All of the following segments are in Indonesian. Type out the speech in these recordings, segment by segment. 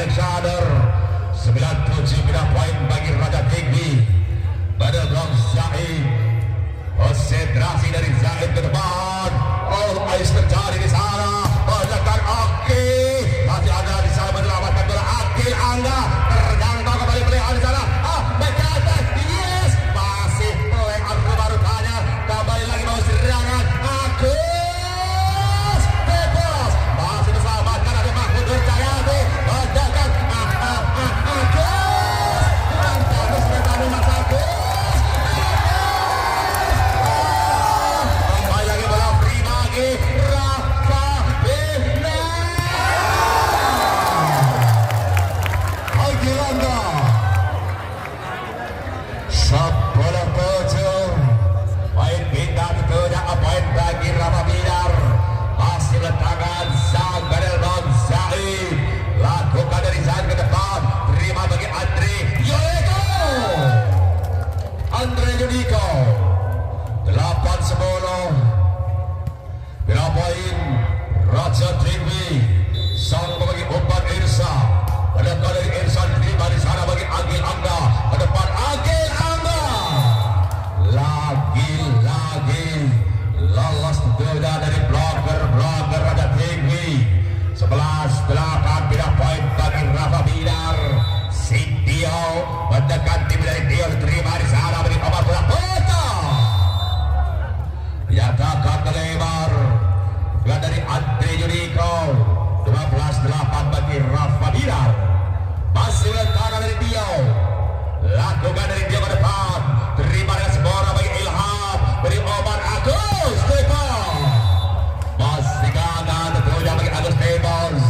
Alexander. 97 pindah poin bagi Raja Tinggi. Pada gong Zaid. Konsentrasi dari Zaid ke depan. Oh, ais terjadi di sana. Menekan Aki. Masih ada di sana menyelamatkan bola Akil Angga. Terjangkau kembali pelayan di sana. Berkata, yes. Masih pelayan rupa-rupanya. Kembali lagi mau serangan. Agus. Bebas. Masih diselamatkan ada Mahmud Nurjayati. Menekan Agus. Agus bertanding Mas Agus. Andre Judiko 8-10 bila poin Raja Tinggi sang bagi umpan Irsa pada kali Irsa diterima di sana bagi Agil Angga ke depan Agil Angga lagi lolos bola dari bloker Raja Tinggi 11-8 bila poin bagi Rafa Binar Sitio mendekat tim dari Tio diterima di sana bagi Omar bola potong dinyatakan terlebar bola dari Andre Judiko 12-8 bagi Rafa Binar masih letakkan dari Tio lakukan dari Tio ke depan terima dengan Sebora bagi Ilham beri Omar Agus Teko masih gagal tentunya bagi Agus Tebos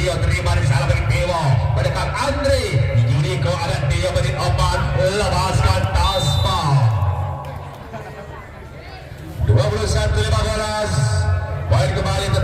Dia terima dari salah bagi Dewa pada Kang Andre. Juniko ada dia menit 4 lepaskan Tasma 21-15. Poin kembali